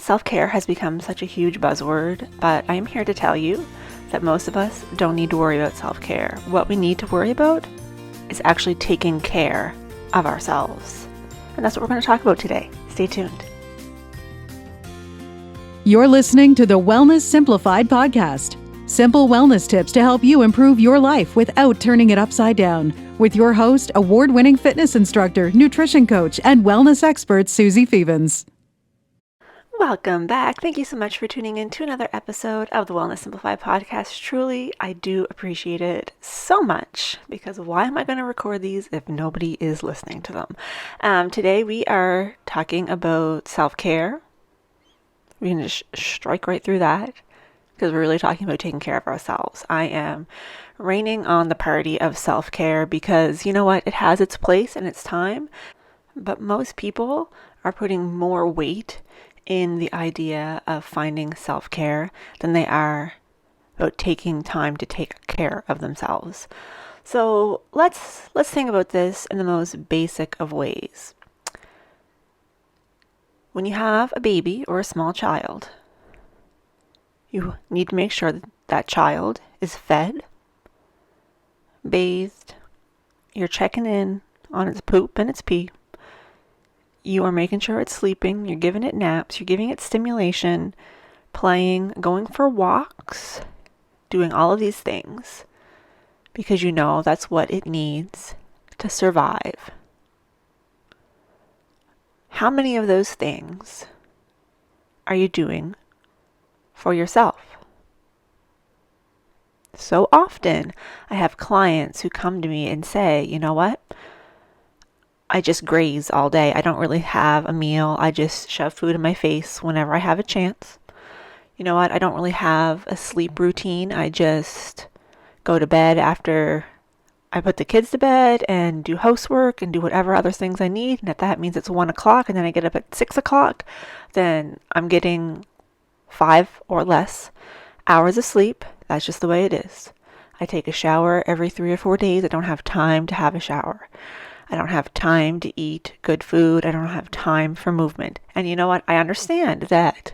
Self-care has become such a huge buzzword, but I am here to tell you that most of us don't need to worry about self-care. What we need to worry about is actually taking care of ourselves. And that's what we're going to talk about today. Stay tuned. You're listening to the Wellness Simplified podcast. Simple wellness tips to help you improve your life without turning it upside down. With your host, award-winning fitness instructor, nutrition coach, and wellness expert, Susie Fevens. Welcome back. Thank you so much for tuning in to another episode of the Wellness Simplified podcast. Truly, I do appreciate it so much because why am I going to record these if nobody is listening to them? Today we are talking about self-care. We're going to strike right through that because we're really talking about taking care of ourselves. I am raining on the party of self-care because you know what? It has its place and its time, but most people are putting more weight in the idea of finding self-care than they are about taking time to take care of themselves. So let's think about this in the most basic of ways. When you have a baby or a small child, you need to make sure that that child is fed, bathed, you're checking in on its poop and its pee. You are making sure it's sleeping, you're giving it naps, you're giving it stimulation, playing, going for walks, doing all of these things because you know that's what it needs to survive. How many of those things are you doing for yourself? So often I have clients who come to me and say, you know what? I just graze all day. I don't really have a meal. I just shove food in my face whenever I have a chance. You know what? I don't really have a sleep routine. I just go to bed after I put the kids to bed and do housework and do whatever other things I need. And if that means it's 1 o'clock and then I get up at 6 o'clock, then I'm getting 5 or less hours of sleep. That's just the way it is. I take a shower every 3 or 4 days. I don't have time to have a shower. I don't have time to eat good food. I don't have time for movement. And you know what? I understand that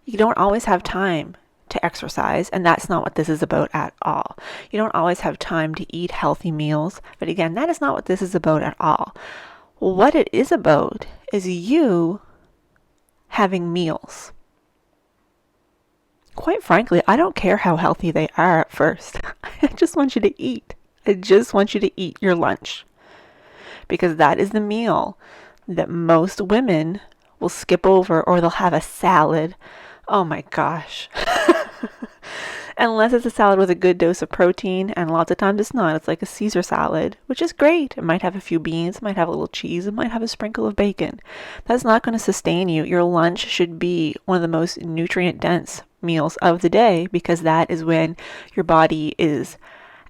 you don't always have time to exercise, and that's not what this is about at all. You don't always have time to eat healthy meals, but again, that is not what this is about at all. What it is about is you having meals. Quite frankly, I don't care how healthy they are at first. I just want you to eat. I just want you to eat your lunch. Because that is the meal that most women will skip over, or they'll have a salad. Oh my gosh. Unless it's a salad with a good dose of protein, and lots of times it's not. It's like a Caesar salad, which is great. It might have a few beans, it might have a little cheese, it might have a sprinkle of bacon. That's not going to sustain you. Your lunch should be one of the most nutrient-dense meals of the day because that is when your body is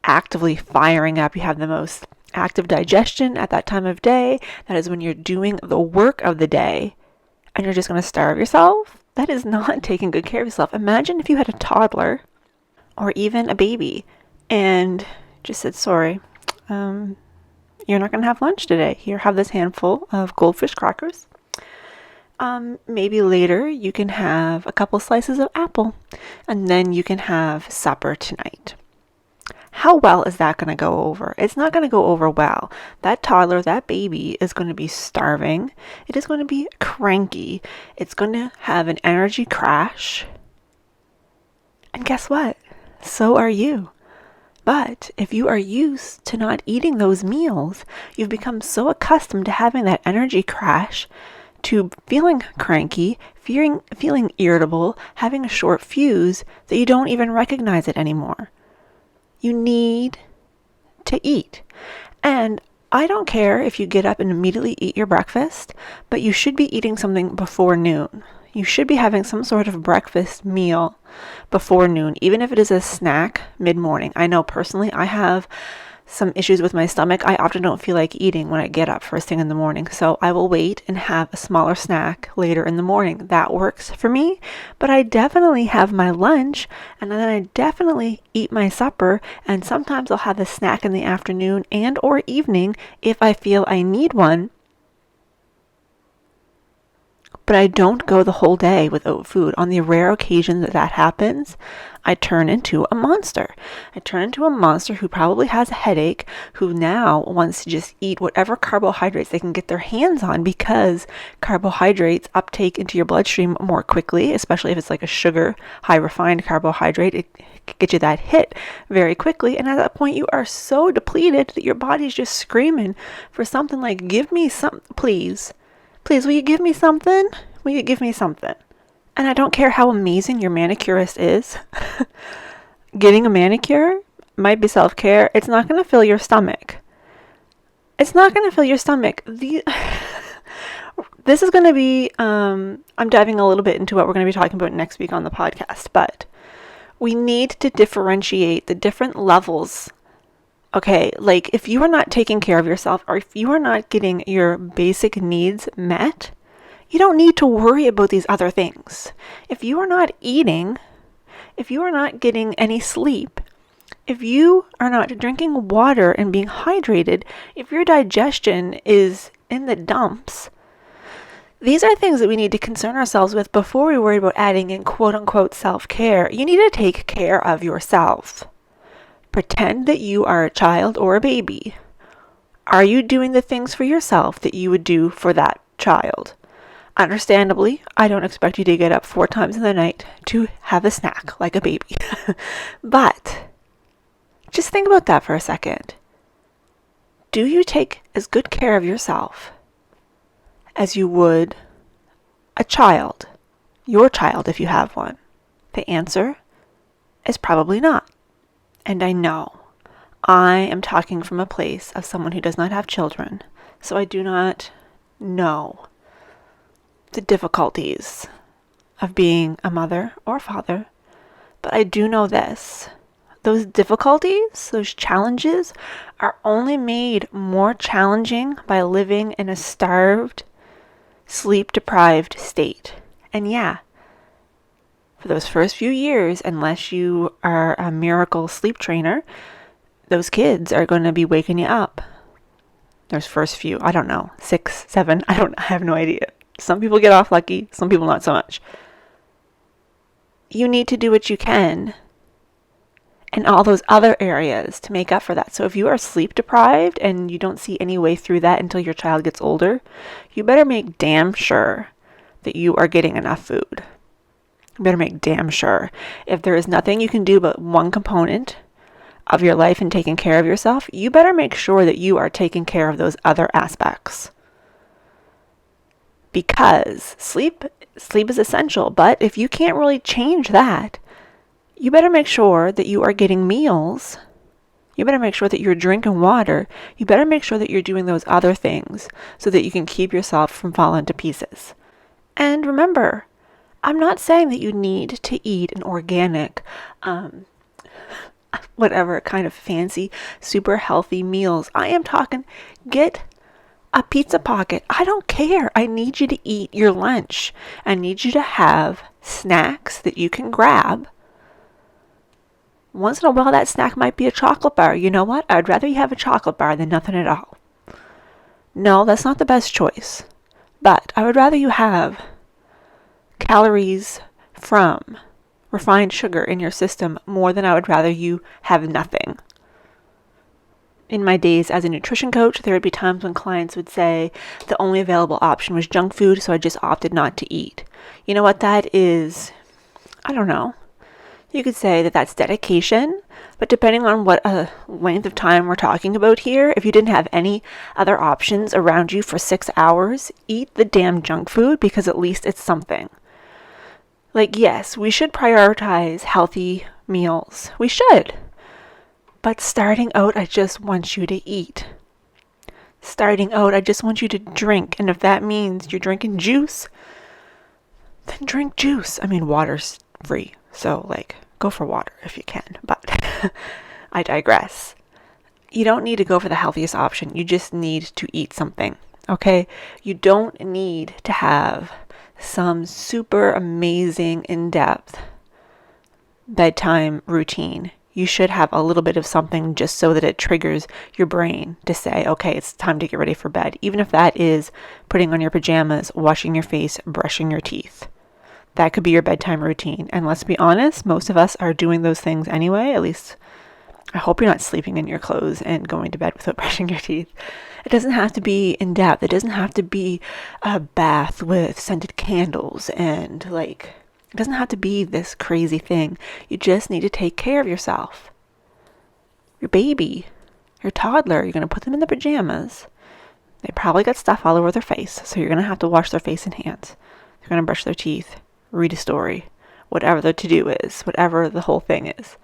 actively firing up. You have the most active digestion at that time of day. That is when you're doing the work of the day and you're just going to starve yourself. That is not taking good care of yourself. Imagine if you had a toddler or even a baby and just said, sorry, you're not going to have lunch today. Here, have this handful of goldfish crackers. Maybe later you can have a couple slices of apple and then you can have supper tonight. How well is that going to go over? It's not going to go over well. That toddler, that baby is going to be starving. It is going to be cranky. It's going to have an energy crash. And guess what? So are you. But if you are used to not eating those meals, you've become so accustomed to having that energy crash, to feeling cranky, feeling irritable, having a short fuse, that you don't even recognize it anymore. You need to eat. And I don't care if you get up and immediately eat your breakfast, but you should be eating something before noon. You should be having some sort of breakfast meal before noon, even if it is a snack mid-morning. I know personally I have some issues with my stomach. I often don't feel like eating when I get up first thing in the morning. So I will wait and have a smaller snack later in the morning. That works for me. But I definitely have my lunch and then I definitely eat my supper. And sometimes I'll have a snack in the afternoon and or evening if I feel I need one. But I don't go the whole day without food. On the rare occasion that that happens, I turn into a monster. I turn into a monster who probably has a headache, who now wants to just eat whatever carbohydrates they can get their hands on, because carbohydrates uptake into your bloodstream more quickly, especially if it's like a sugar, high refined carbohydrate. It can get you that hit very quickly. And at that point, you are so depleted that your body's just screaming for something like, give me some, please. Please, will you give me something? Will you give me something? And I don't care how amazing your manicurist is. Getting a manicure might be self-care. It's not going to fill your stomach. It's not going to fill your stomach. This is going to be, I'm diving a little bit into what we're going to be talking about next week on the podcast, but we need to differentiate the different levels. Okay, like if you are not taking care of yourself, or if you are not getting your basic needs met, you don't need to worry about these other things. If you are not eating, if you are not getting any sleep, if you are not drinking water and being hydrated, if your digestion is in the dumps, these are things that we need to concern ourselves with before we worry about adding in quote unquote self-care. You need to take care of yourself. Pretend that you are a child or a baby. Are you doing the things for yourself that you would do for that child? Understandably, I don't expect you to get up 4 times in the night to have a snack like a baby. But just think about that for a second. Do you take as good care of yourself as you would a child, your child if you have one? The answer is probably not. And I know I am talking from a place of someone who does not have children, so I do not know the difficulties of being a mother or father, but I do know this. Those difficulties, those challenges are only made more challenging by living in a starved, sleep-deprived state. And yeah, for those first few years, unless you are a miracle sleep trainer, those kids are going to be waking you up. Those first few, I don't know, 6, 7, I have no idea. Some people get off lucky, some people not so much. You need to do what you can in all those other areas to make up for that. So if you are sleep deprived and you don't see any way through that until your child gets older, you better make damn sure that you are getting enough food. You better make damn sure. If there is nothing you can do but one component of your life and taking care of yourself, you better make sure that you are taking care of those other aspects. Because sleep is essential, but if you can't really change that, you better make sure that you are getting meals. You better make sure that you're drinking water. You better make sure that you're doing those other things so that you can keep yourself from falling to pieces. And remember, I'm not saying that you need to eat an organic, whatever kind of fancy, super healthy meals. I am talking, get a pizza pocket. I don't care. I need you to eat your lunch. I need you to have snacks that you can grab. Once in a while, that snack might be a chocolate bar. You know what? I'd rather you have a chocolate bar than nothing at all. No, that's not the best choice. But I would rather you have calories from refined sugar in your system more than I would rather you have nothing. In my days as a nutrition coach, there would be times when clients would say the only available option was junk food, so I just opted not to eat. You know what that is? I don't know. You could say that that's dedication, but depending on what length of time we're talking about here, if you didn't have any other options around you for 6 hours, eat the damn junk food because at least it's something. Like, yes, we should prioritize healthy meals. We should. But starting out, I just want you to eat. Starting out, I just want you to drink. And if that means you're drinking juice, then drink juice. I mean, water's free. So, go for water if you can. But I digress. You don't need to go for the healthiest option. You just need to eat something. Okay? You don't need to have some super amazing in-depth bedtime routine. You should have a little bit of something just so that it triggers your brain to say, okay, it's time to get ready for bed. Even if that is putting on your pajamas, washing your face, brushing your teeth. That could be your bedtime routine. And let's be honest, most of us are doing those things anyway. At least I hope you're not sleeping in your clothes and going to bed without brushing your teeth. It doesn't have to be in depth. It doesn't have to be a bath with scented candles and it doesn't have to be this crazy thing. You just need to take care of yourself. Your baby, your toddler, you're going to put them in the pajamas. They probably got stuff all over their face, so you're going to have to wash their face and hands. You're going to brush their teeth, read a story, whatever the to-do is, whatever the whole thing is.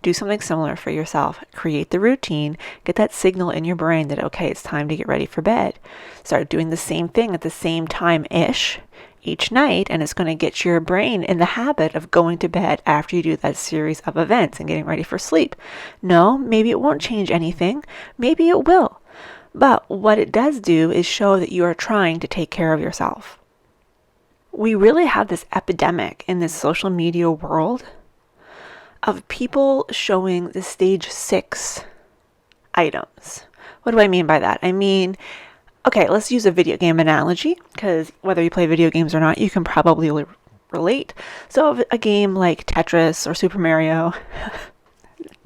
Do something similar for yourself. Create the routine. Get that signal in your brain that, okay, it's time to get ready for bed. Start doing the same thing at the same time-ish each night, and it's going to get your brain in the habit of going to bed after you do that series of events and getting ready for sleep. No, maybe it won't change anything. Maybe it will. But what it does do is show that you are trying to take care of yourself. We really have this epidemic in this social media world of people showing the stage 6 items. What do I mean by that? I mean, okay, let's use a video game analogy, because whether you play video games or not, you can probably relate. So a game like Tetris or Super Mario,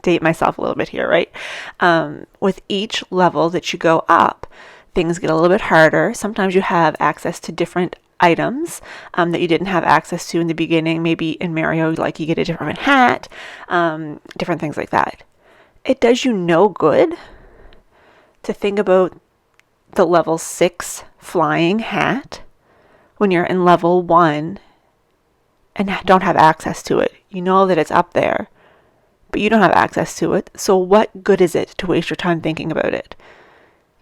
date myself a little bit here, right? With each level that you go up, things get a little bit harder. Sometimes you have access to different items that you didn't have access to in the beginning. Maybe in Mario, you get a different hat, different things like that. It does you no good to think about the level 6 flying hat when you're in level 1 and don't have access to it. You know that it's up there, but you don't have access to it. So what good is it to waste your time thinking about it?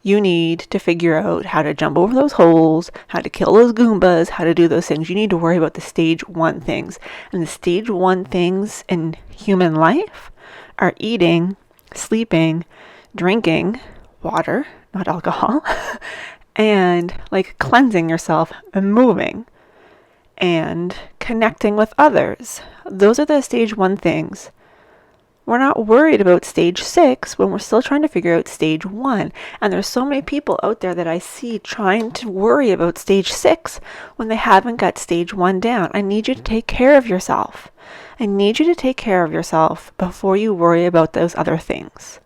You need to figure out how to jump over those holes, how to kill those Goombas, how to do those things. You need to worry about the stage 1 things. And the stage 1 things in human life are eating, sleeping, drinking water, not alcohol, and cleansing yourself and moving and connecting with others. Those are the stage 1 things. We're not worried about stage 6 when we're still trying to figure out stage 1. And there's so many people out there that I see trying to worry about stage 6 when they haven't got stage 1 down. I need you to take care of yourself. I need you to take care of yourself before you worry about those other things.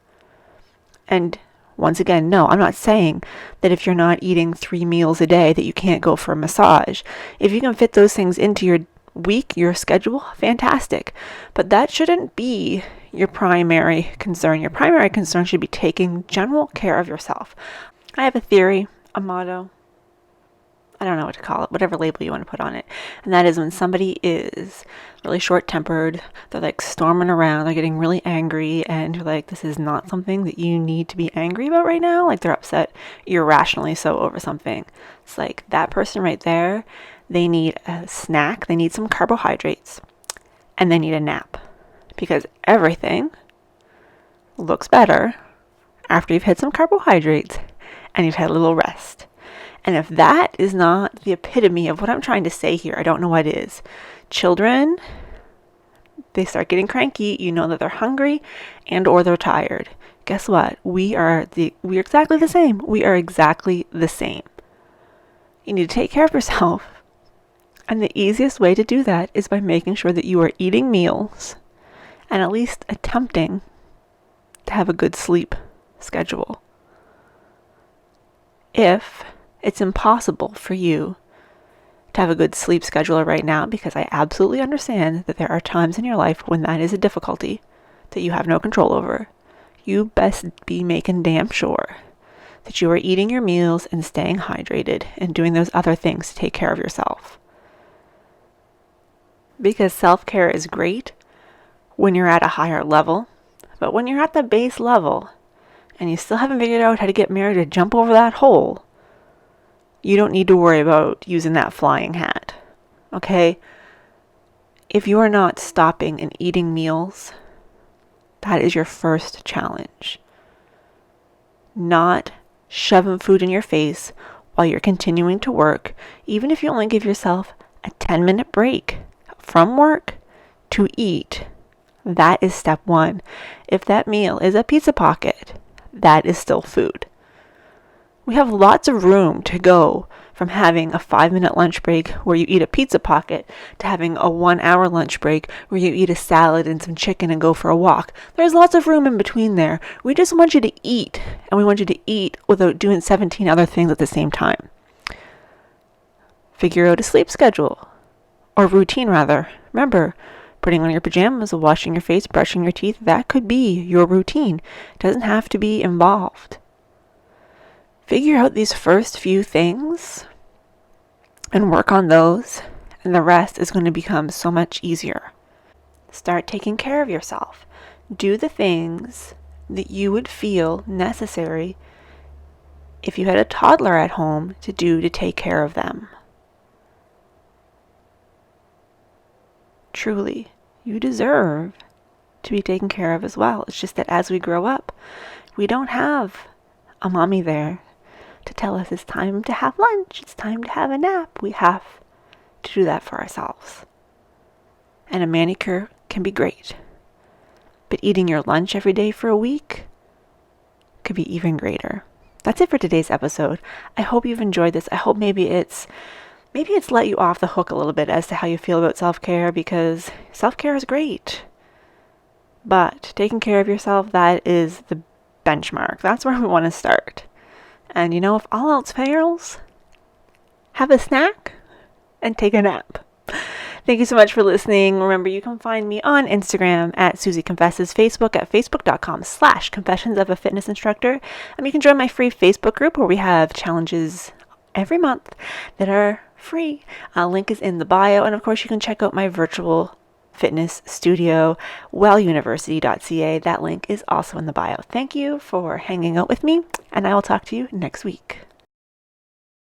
And once again, no, I'm not saying that if you're not eating 3 meals a day that you can't go for a massage. If you can fit those things into your week, your schedule, fantastic. But that shouldn't be your primary concern. Your primary concern should be taking general care of yourself. I have a theory, a motto, I don't know what to call it, whatever label you want to put on it. And that is when somebody is really short-tempered, they're storming around, they're getting really angry, and you're like, this is not something that you need to be angry about right now. They're upset irrationally so over something. It's that person right there, they need a snack, they need some carbohydrates, and they need a nap. Because everything looks better after you've had some carbohydrates and you've had a little rest. And if that is not the epitome of what I'm trying to say here, I don't know what is. Children, they start getting cranky, you know that they're hungry and or they're tired. Guess what? We are exactly the same. We are exactly the same. You need to take care of yourself. And the easiest way to do that is by making sure that you are eating meals and at least attempting to have a good sleep schedule. If it's impossible for you to have a good sleep schedule right now, because I absolutely understand that there are times in your life when that is a difficulty that you have no control over, you best be making damn sure that you are eating your meals and staying hydrated and doing those other things to take care of yourself. Because self-care is great when you're at a higher level, but when you're at the base level and you still haven't figured out how to get Mary to jump over that hole, you don't need to worry about using that flying hat, okay? If you are not stopping and eating meals, that is your first challenge. Not shoving food in your face while you're continuing to work, even if you only give yourself a 10-minute break from work to eat. that is step one. If that meal is a pizza pocket, that is still food. We have lots of room to go from having a 5-minute lunch break where you eat a pizza pocket to having a 1-hour lunch break where you eat a salad and some chicken and go for a walk. There's lots of room in between there. We just want you to eat, and we want you to eat without doing 17 other things at the same time. Figure out a sleep schedule, or routine rather. Remember, putting on your pajamas, washing your face, brushing your teeth, that could be your routine. It doesn't have to be involved. Figure out these first few things and work on those, and the rest is going to become so much easier. Start taking care of yourself. Do the things that you would feel necessary if you had a toddler at home to do to take care of them. Truly, you deserve to be taken care of as well. It's just that as we grow up, we don't have a mommy there to tell us it's time to have lunch, it's time to have a nap. We have to do that for ourselves. And a manicure can be great, but eating your lunch every day for a week could be even greater. That's it for today's episode. I hope you've enjoyed this. I hope maybe it's let you off the hook a little bit as to how you feel about self-care, because self-care is great. But taking care of yourself, that is the benchmark. That's where we want to start. And if all else fails, have a snack and take a nap. Thank you so much for listening. Remember, you can find me on Instagram at Susie Confesses, Facebook at facebook.com/confessions of a fitness instructor. And you can join my free Facebook group where we have challenges every month that are free. Link is in the bio. And of course, you can check out my virtual fitness studio, welluniversity.ca. That link is also in the bio. Thank you for hanging out with me, and I will talk to you next week.